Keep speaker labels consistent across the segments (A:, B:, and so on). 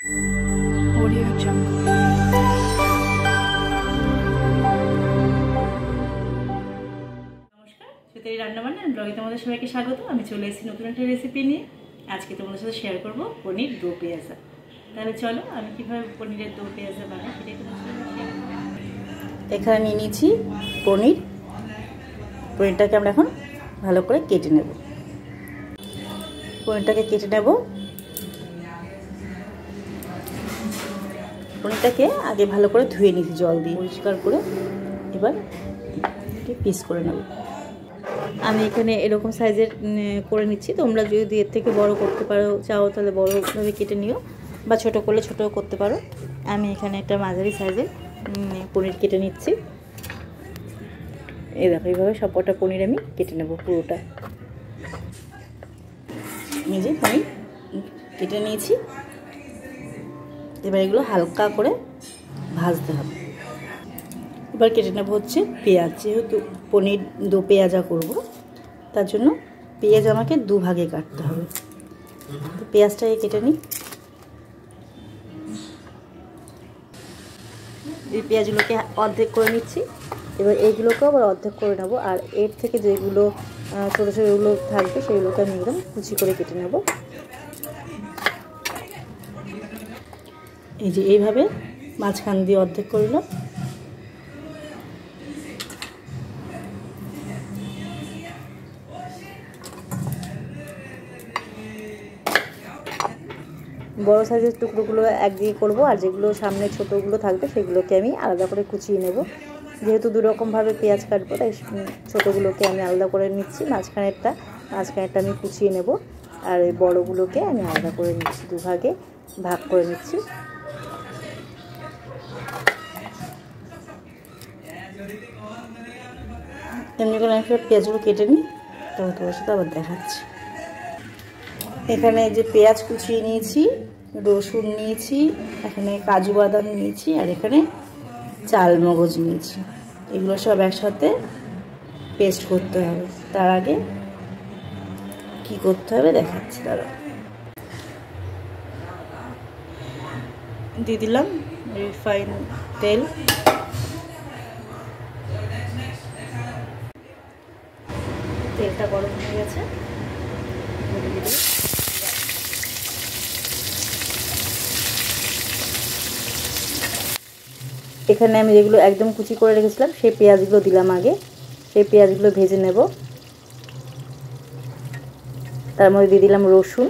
A: Audio Jungle. নমস্কার, সুতেরি রান্নাবান্না ব্লগে তোমাদের সবাইকে স্বাগত। আমি চলে এসেছি নতুন একটা রেসিপি নিয়ে। আজকে তোমাদের সাথে শেয়ার করব পনির দো পেঁয়াজা। তাহলে চলো আমি কীভাবে পনিরের দো পেঁয়াজা বানাই সেটা তোমাদের সাথে শেয়ার করব। এখানে নিয়ে নিয়েছি পনিরটাকে আমরা এখন ভালো করে কেটে নেব। পনিরটাকে কেটে নেব। পনিরটাকে আগে ভালো করে ধুয়ে নিয়েছি জল দিয়ে পরিষ্কার করে। এবার পিস করে নেব। আমি এখানে এরকম সাইজের করে নিচ্ছি। তোমরা যদি এর থেকে বড় করতে পারো চাও তাহলে বড়ভাবে কেটে নিও, বা ছোট করলে ছোটও করতে পারো। আমি এখানে একটা মাঝারি সাইজের পনির কেটে নিচ্ছি। এই দেখো এইভাবে সবকটা পনির আমি কেটে নেব পুরোটা। নিজে পনির কেটে নিয়েছি। এবার এগুলো হালকা করে ভাজতে হবে। এবার কেটে নেব হচ্ছে পেঁয়াজ। যেহেতু পনির দো পেঁয়াজা করব, তার জন্য পেঁয়াজ আমাকে দুভাগে কাটতে হবে। তো পেঁয়াজটাকে কেটে নিই। এই পেঁয়াজগুলোকে অর্ধেক করে নিচ্ছি। এবার এইগুলোকেও আবার অর্ধেক করে নেব। আর এর থেকে যেগুলো ছোটো ছোটোগুলো থাকবে সেগুলোকে আমি একদম কুচি করে কেটে নেব। এই যে এইভাবে মাঝখান দিয়ে অর্ধেক করলাম। বড় সাইজের টুকরোগুলো একদিকে করব, আর যেগুলো সামনে ছোটোগুলো থাকবে সেগুলোকে আমি আলাদা করে কুচিয়ে নেব। যেহেতু দুরকমভাবে পেঁয়াজ কাটবো, তাই ছোটোগুলোকে আমি আলাদা করে নিচ্ছি। মাঝখানেরটা আমি কুচিয়ে নেব। আর এই বড়গুলোকে আমি আলাদা করে নিচ্ছি, দুভাগে ভাগ করে নিচ্ছি। এমনি করে আমি পেঁয়াজগুলো কেটে নিই, তবে তোমার সাথে আবার দেখাচ্ছি। এখানে যে পেঁয়াজ কুচিয়ে নিয়েছি, রসুন নিয়েছি, এখানে কাজু বাদাম নিয়েছি, আর এখানে চাল মগজ নিয়েছি। এগুলো সব একসাথে পেস্ট করতে হবে। তার আগে কি করতে হবে দেখাচ্ছি। তারা দিয়ে দিলাম রিফাইন তেল। তেলটা গরম হয়ে গেছে। এখানে আমি যেগুলো একদম কুচি করে রেখেছিলাম সেই পেঁয়াজগুলো দিলাম আগে। সেই পেঁয়াজগুলো ভেজে নেব। তার মধ্যে দিয়ে দিলাম রসুন,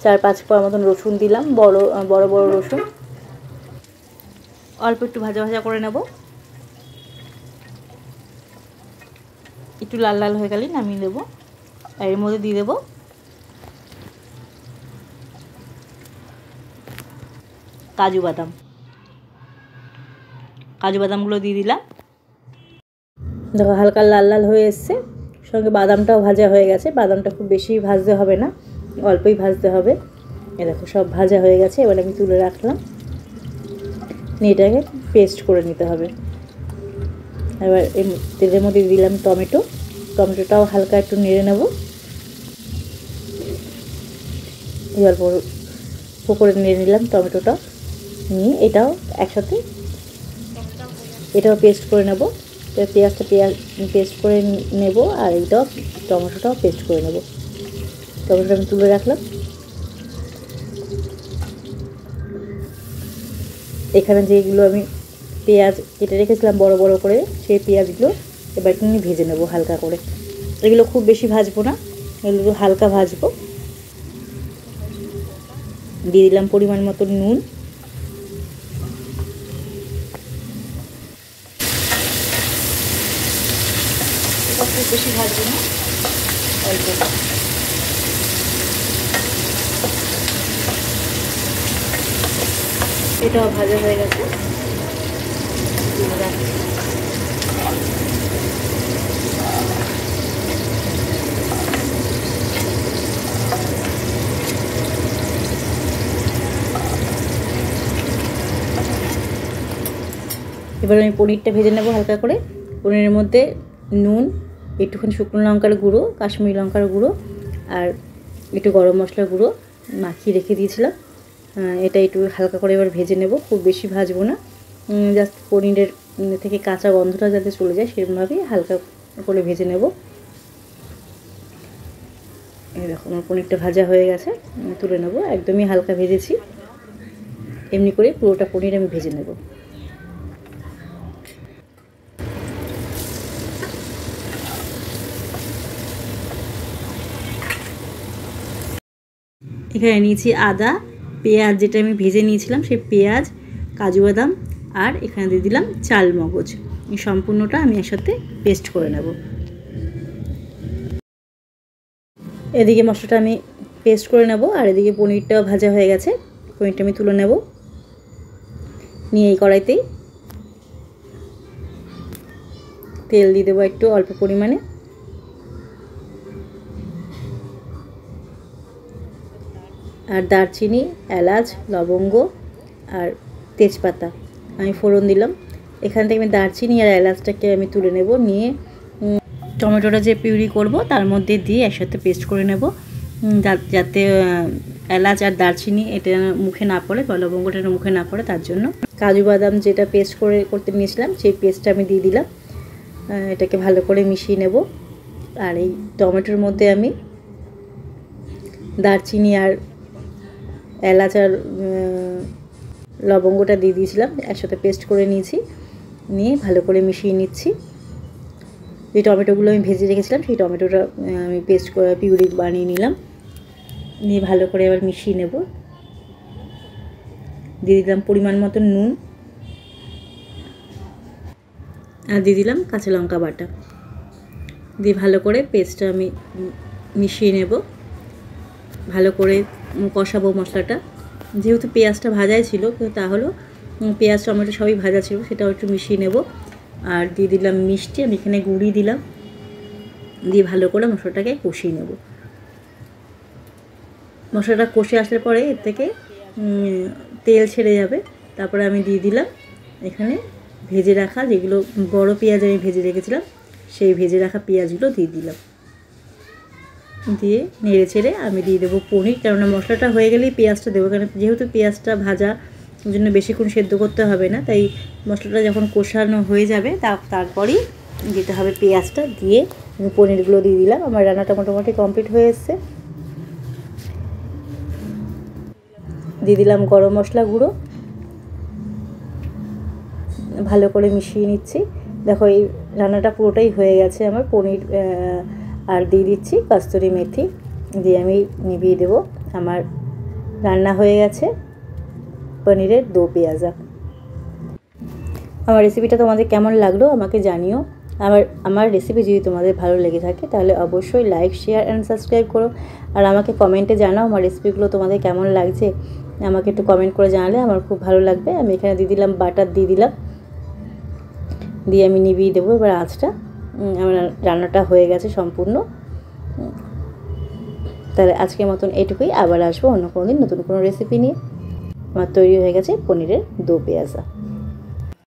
A: 4-5 কোয়া মতন রসুন দিলাম, বড় বড় রসুন। অল্প একটু ভাজা ভাজা করে নেব। একটু লাল লাল হয়ে গেলেই নামিয়ে দেব। আর এর মধ্যে দিয়ে দেব কাজু বাদামগুলো দিয়ে দিলাম। দেখো হালকা লাল লাল হয়ে এসছে, সঙ্গে বাদামটাও ভাজা হয়ে গেছে। বাদামটা খুব বেশি ভাজতে হবে না, অল্পই ভাজতে হবে। এ দেখো সব ভাজা হয়ে গেছে। এবার আমি তুলে রাখলাম। এটাকে পেস্ট করে নিতে হবে। এবার এই তেলের মধ্যে দিলাম টমেটোটাও হালকা একটু নেড়ে নেব। এবার করে নেড়ে নিলাম টমেটোটা নিয়ে। এটাও একসাথে পেস্ট করে নেব। পেঁয়াজটা পেস্ট করে নেব, আর এইটাও টমেটোটাও পেস্ট করে নেব। টমেটোটা আমি তুলে রাখলাম। এখানে যেগুলো আমি পেঁয়াজ কেটে রেখেছিলাম বড় বড় করে, সেই পেঁয়াজগুলো এবার একটু ভেজে নেব হালকা করে। এগুলো খুব বেশি ভাজবো না, এগুলো হালকা ভাজবো। দিয়ে দিলাম পরিমাণ মতো নুন। খুব বেশি ভাজবো না, অল্প। এটাও ভাজা হয়ে গেছে। এবার আমি পনিরটা ভেজে নেব হালকা করে। পনিরের মধ্যে নুন, একটুখানি শুকনো লঙ্কার গুঁড়ো, কাশ্মীরি লঙ্কার গুঁড়ো, আর একটু গরম মশলার গুঁড়ো মাখিয়ে রেখে দিয়েছিলাম, এটা একটু হালকা করে এবার ভেজে নেব, খুব বেশি ভাজবো না, জাস্ট পনিরের থেকে কাঁচা গন্ধটা যাতে চলে যায় সেরকমভাবেই হালকা করে ভেজে নেব। এরকম আমার পনিরটা ভাজা হয়ে গেছে, তুলে নেব। একদমই হালকা ভেজেছি, এমনি করে পুরোটা পনির আমি ভেজে নেব। এখানে নিয়েছি আদা, পেঁয়াজ, যেটা আমি ভেজে নিয়েছিলাম সেই পেঁয়াজ, কাজু বাদাম, আর এখানে দিয়ে দিলাম চাল মগজ। এই সম্পূর্ণটা আমি একসাথে পেস্ট করে নেব। এদিকে মশলাটা আমি পেস্ট করে নেব, আর এদিকে পনিরটা ভাজা হয়ে গেছে। পনিরটা আমি তুলে নেব, নিয়ে এই কড়াইতেই তেল দিয়ে দেবো একটু অল্প পরিমাণে। আর দারচিনি, এলাচ, লবঙ্গ আর তেজপাতা আমি ফোড়ন দিলাম। এখান থেকে আমি দারচিনি আর এলাচটাকে আমি তুলে নেব, নিয়ে টমেটোটা যে পিউরি করব তার মধ্যে দিয়ে একসাথে পেস্ট করে নেব, যাতে এলাচ আর দারচিনি এটা মুখে না পড়ে বা লবঙ্গটা মুখে না পড়ে, তার জন্য। কাজু বাদাম যেটা পেস্ট করতে নিয়েছিলাম সেই পেস্টটা আমি দিয়ে দিলাম। এটাকে ভালো করে মিশিয়ে নেব। আর এই টমেটোর মধ্যে আমি দারচিনি আর এলাচ আর লবঙ্গটা দিয়ে দিয়েছিলাম, একসাথে পেস্ট করে নিয়েছি, নিয়ে ভালো করে মিশিয়ে নিচ্ছি। যে টমেটোগুলো আমি ভেজে রেখেছিলাম সেই টমেটোটা আমি পেস্ট করে পিউরি বানিয়ে নিলাম, নিয়ে ভালো করে এবার মিশিয়ে নেব। দিয়ে দিলাম পরিমাণ মতো নুন, আর দিয়ে দিলাম কাঁচা লঙ্কা বাটা, দিয়ে ভালো করে পেস্টটা আমি মিশিয়ে নেব। ভালো করে কষাবো মশলাটা, যেহেতু পেঁয়াজটা ভাজাই ছিল, তাহলে পেঁয়াজ টমেটো সবই ভাজা ছিল, সেটাও একটু মিশিয়ে নেব। আর দিয়ে দিলাম মিষ্টি, আমি এখানে গুঁড়ি দিলাম, দিয়ে ভালো করে মশলাটাকে কষিয়ে নেব। মশলাটা কষে আসলে পরে এর থেকে তেল ছেড়ে যাবে। তারপরে আমি দিয়ে দিলাম এখানে ভেজে রাখা, যেগুলো বড় পেঁয়াজ আমি ভেজে রেখেছিলাম সেই ভেজে রাখা পেঁয়াজগুলো দিয়ে দিলাম, দিয়ে নেড়ে ছেড়ে আমি দিয়ে দেবো পনির। কেননা মশলাটা হয়ে গেলেই পেঁয়াজটা দেবো, কারণ যেহেতু পেঁয়াজটা ভাজা ওই জন্য বেশিক্ষণ সেদ্ধ করতে হবে না, তাই মশলাটা যখন কষানো হয়ে যাবে তারপরেই দিতে হবে পেঁয়াজটা। দিয়ে পনিরগুলো দিয়ে দিলাম। আমার রান্নাটা মোটামুটি কমপ্লিট হয়ে এসছে। দিয়ে দিলাম গরম মশলা গুঁড়ো, ভালো করে মিশিয়ে নিচ্ছি। দেখো এই রান্নাটা পুরোটাই হয়ে গেছে আমার। পনির আর দিয়ে দিচ্ছি কস্তুরি মেথি, দিয়ে আমি নিভিয়ে দেবো। আমার রান্না হয়ে গেছে পনিরের দো পেঁয়াজা। আমার রেসিপিটা তোমাদের কেমন লাগলো আমাকে জানিও। আমার রেসিপি যদি তোমাদের ভালো লেগে থাকে তাহলে অবশ্যই লাইক, শেয়ার অ্যান্ড সাবস্ক্রাইব করো। আর আমাকে কমেন্টে জানাও আমার রেসিপিগুলো তোমাদের কেমন লাগছে, আমাকে একটু কমেন্ট করে জানালে আমার খুব ভালো লাগবে। আমি এখানে দিয়ে দিলাম বাটার, দিয়ে দিলাম, দিয়ে আমি নিভিয়ে দেবো এবার আঁচটা। আমার রান্নাটা হয়ে গেছে সম্পূর্ণ। তাহলে আজকের মতন এটুকুই, আবার আসবো অন্য কোনো দিন নতুন কোনো রেসিপি নিয়ে। আমার তৈরি হয়ে গেছে পনিরের দো পেঁয়াজা।